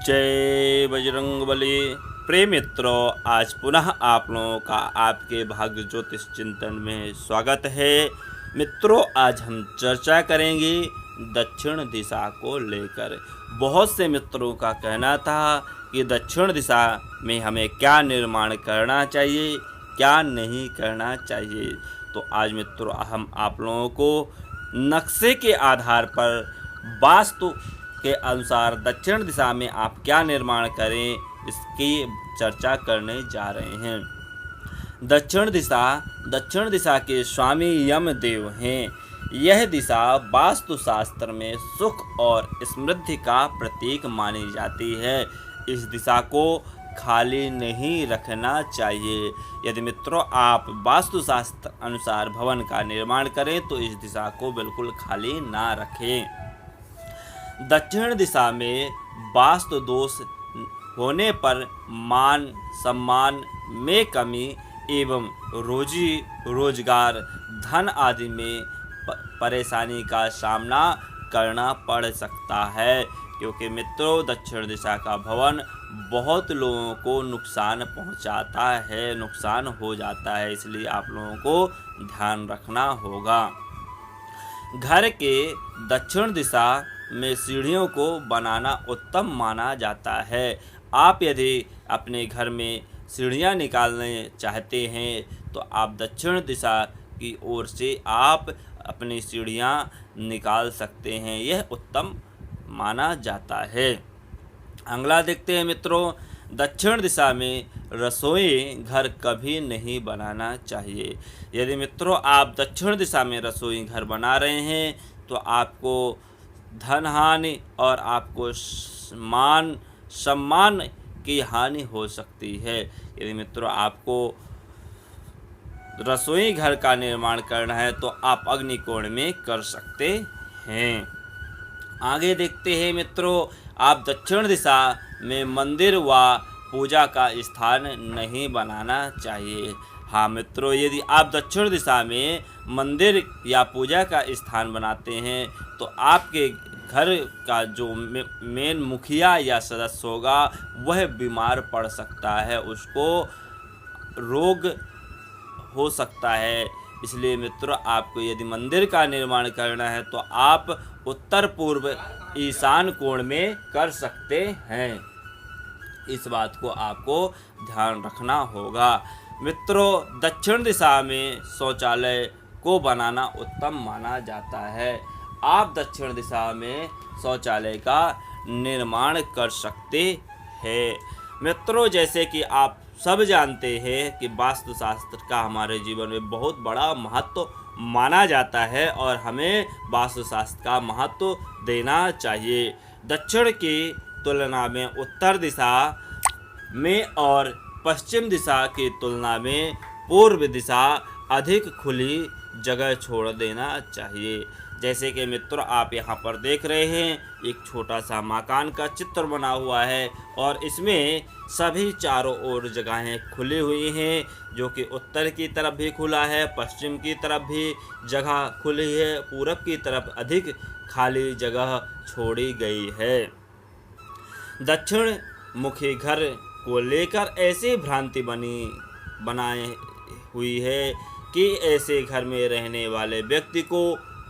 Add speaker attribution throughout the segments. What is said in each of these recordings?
Speaker 1: जय बजरंगबली। प्रिय मित्रों, आज पुनः आप लोगों का आपके भाग्य ज्योतिष चिंतन में स्वागत है। मित्रों, आज हम चर्चा करेंगे दक्षिण दिशा को लेकर। बहुत से मित्रों का कहना था कि दक्षिण दिशा में हमें क्या निर्माण करना चाहिए, क्या नहीं करना चाहिए। तो आज मित्रों हम आप लोगों को नक्शे के आधार पर वास्तु के अनुसार दक्षिण दिशा में आप क्या निर्माण करें, इसकी चर्चा करने जा रहे हैं। दक्षिण दिशा के स्वामी यमदेव हैं। यह दिशा वास्तुशास्त्र में सुख और समृद्धि का प्रतीक मानी जाती है। इस दिशा को खाली नहीं रखना चाहिए। यदि मित्रों आप वास्तुशास्त्र अनुसार भवन का निर्माण करें तो इस दिशा को बिल्कुल खाली ना रखें। दक्षिण दिशा में वास्तु दोष होने पर मान सम्मान में कमी एवं रोजी रोजगार धन आदि में परेशानी का सामना करना पड़ सकता है, क्योंकि मित्रों दक्षिण दिशा का भवन बहुत लोगों को नुकसान पहुंचाता है, नुकसान हो जाता है। इसलिए आप लोगों को ध्यान रखना होगा। घर के दक्षिण दिशा में सीढ़ियों को बनाना उत्तम माना जाता है। आप यदि अपने घर में सीढ़ियां निकालने चाहते हैं तो आप दक्षिण दिशा की ओर से आप अपनी सीढ़ियां निकाल सकते हैं, यह उत्तम माना जाता है। अगला देखते हैं मित्रों, दक्षिण दिशा में रसोई घर कभी नहीं बनाना चाहिए। यदि मित्रों आप दक्षिण दिशा में रसोई घर बना रहे हैं तो आपको धन हानि और आपको मान सम्मान की हानि हो सकती है। यदि मित्रों आपको रसोई घर का निर्माण करना है तो आप अग्निकोण में कर सकते हैं। आगे देखते हैं मित्रों, आप दक्षिण दिशा में मंदिर व पूजा का स्थान नहीं बनाना चाहिए। हाँ मित्रों, यदि आप दक्षिण दिशा में मंदिर या पूजा का स्थान बनाते हैं तो आपके घर का जो मेन मुखिया या सदस्य होगा वह बीमार पड़ सकता है, उसको रोग हो सकता है। इसलिए मित्रों आपको यदि मंदिर का निर्माण करना है तो आप उत्तर पूर्व ईशान कोण में कर सकते हैं। इस बात को आपको ध्यान रखना होगा। मित्रों दक्षिण दिशा में शौचालय को बनाना उत्तम माना जाता है। आप दक्षिण दिशा में शौचालय का निर्माण कर सकते हैं। मित्रों जैसे कि आप सब जानते हैं कि वास्तुशास्त्र का हमारे जीवन में बहुत बड़ा महत्व माना जाता है और हमें वास्तुशास्त्र का महत्व देना चाहिए। दक्षिण की तुलना में उत्तर दिशा में और पश्चिम दिशा की तुलना में पूर्व दिशा अधिक खुली जगह छोड़ देना चाहिए। जैसे कि मित्रों आप यहाँ पर देख रहे हैं एक छोटा सा मकान का चित्र बना हुआ है और इसमें सभी चारों ओर जगहें खुली हुई हैं, जो कि उत्तर की तरफ भी खुला है, पश्चिम की तरफ भी जगह खुली है, पूरब की तरफ अधिक खाली जगह छोड़ी गई है। दक्षिण मुखी घर को लेकर ऐसी भ्रांति बनाई हुई है कि ऐसे घर में रहने वाले व्यक्ति को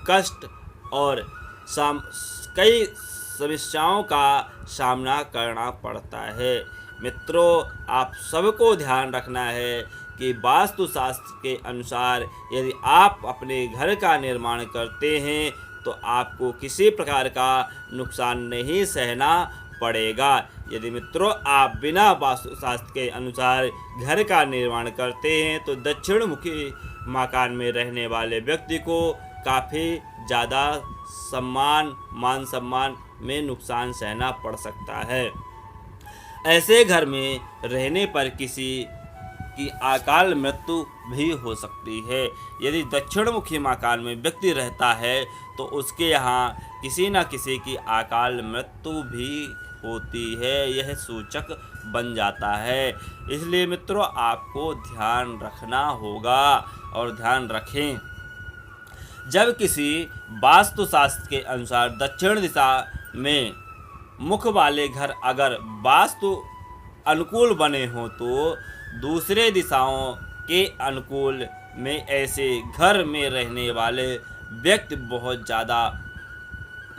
Speaker 1: कष्ट और कई समस्याओं का सामना करना पड़ता है। मित्रों आप सबको ध्यान रखना है कि वास्तुशास्त्र के अनुसार यदि आप अपने घर का निर्माण करते हैं तो आपको किसी प्रकार का नुकसान नहीं सहना पड़ेगा। यदि मित्रों आप बिना वास्तुशास्त्र के अनुसार घर का निर्माण करते हैं तो दक्षिण मुखी मकान में रहने वाले व्यक्ति को काफ़ी ज़्यादा मान सम्मान में नुकसान सहना पड़ सकता है। ऐसे घर में रहने पर किसी की अकाल मृत्यु भी हो सकती है। यदि दक्षिण मुखी मकान में व्यक्ति रहता है तो उसके यहाँ किसी न किसी की अकाल मृत्यु भी होती है, यह सूचक बन जाता है। इसलिए मित्रों आपको ध्यान रखना होगा और ध्यान रखें। जब किसी वास्तुशास्त्र के अनुसार दक्षिण दिशा में मुख वाले घर अगर वास्तु अनुकूल बने हों तो दूसरे दिशाओं के अनुकूल में ऐसे घर में रहने वाले व्यक्ति बहुत ज़्यादा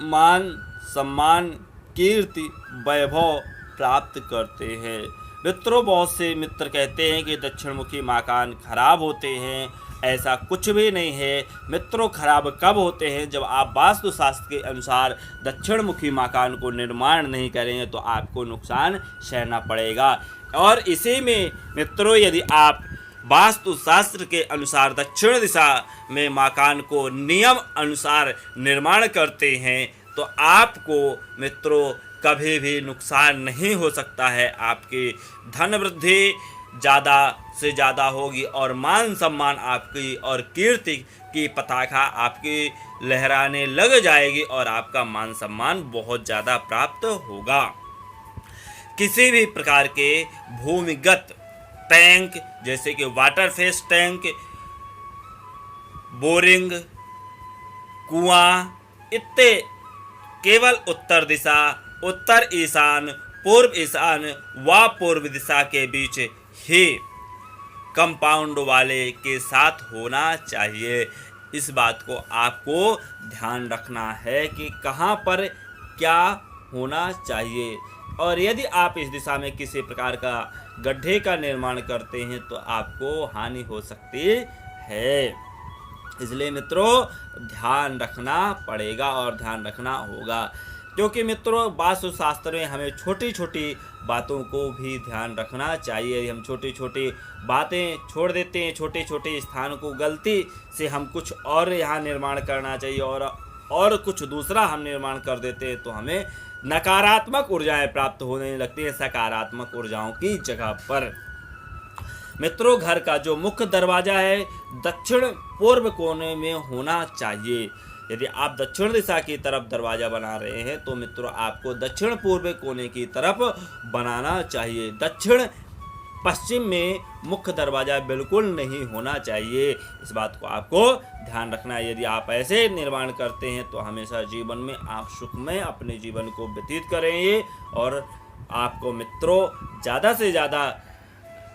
Speaker 1: मान सम्मान कीर्ति वैभव प्राप्त करते हैं। मित्रों, बहुत से मित्र कहते हैं कि दक्षिणमुखी मकान खराब होते हैं। ऐसा कुछ भी नहीं है मित्रों। खराब कब होते हैं? जब आप वास्तुशास्त्र के अनुसार दक्षिणमुखी मकान को निर्माण नहीं करेंगे तो आपको नुकसान सहना पड़ेगा। और इसी में मित्रों, यदि आप वास्तुशास्त्र के अनुसार दक्षिण दिशा में मकान को नियम अनुसार निर्माण करते हैं तो आपको मित्रों कभी भी नुकसान नहीं हो सकता है। आपकी धन वृद्धि ज़्यादा से ज़्यादा होगी और मान सम्मान आपकी और कीर्ति की पताका आपकी लहराने लग जाएगी और आपका मान सम्मान बहुत ज़्यादा प्राप्त होगा। किसी भी प्रकार के भूमिगत टैंक जैसे कि वाटर फेस टैंक, बोरिंग, कुआं इत्यादि केवल उत्तर दिशा, उत्तर ईशान, पूर्व ईशान व पूर्व दिशा के बीच ही कंपाउंड वाले के साथ होना चाहिए। इस बात को आपको ध्यान रखना है कि कहाँ पर क्या होना चाहिए। और यदि आप इस दिशा में किसी प्रकार का गड्ढे का निर्माण करते हैं तो आपको हानि हो सकती है। इसलिए मित्रों ध्यान रखना पड़ेगा और ध्यान रखना होगा, क्योंकि मित्रों वास्तुशास्त्र में हमें छोटी छोटी बातों को भी ध्यान रखना चाहिए। यदि हम छोटी छोटी बातें छोड़ देते हैं, छोटे छोटे स्थान को गलती से हम कुछ और यहाँ निर्माण करना चाहिए और कुछ दूसरा हम निर्माण कर देते हैं तो हमें नकारात्मक ऊर्जाएं प्राप्त होने लगती हैं सकारात्मक ऊर्जाओं की जगह पर। मित्रों, घर का जो मुख्य दरवाजा है दक्षिण पूर्व कोने में होना चाहिए। यदि आप दक्षिण दिशा की तरफ दरवाजा बना रहे हैं तो मित्रों आपको दक्षिण पूर्व कोने की तरफ बनाना चाहिए। दक्षिण पश्चिम में मुख्य दरवाजा बिल्कुल नहीं होना चाहिए। इस बात को आपको ध्यान रखना है। यदि आप ऐसे निर्माण करते हैं तो हमेशा जीवन में आप सुखमय अपने जीवन को व्यतीत करेंगे। और आपको मित्रों ज़्यादा से ज़्यादा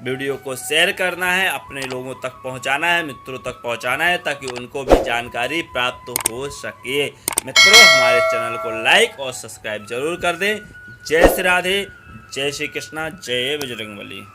Speaker 1: वीडियो को शेयर करना है, अपने लोगों तक पहुंचाना है, मित्रों तक पहुंचाना है ताकि उनको भी जानकारी प्राप्त हो सके। मित्रों, हमारे चैनल को लाइक और सब्सक्राइब जरूर कर दें। जय श्री राधे, जय श्री कृष्णा, जय बजरंगबली।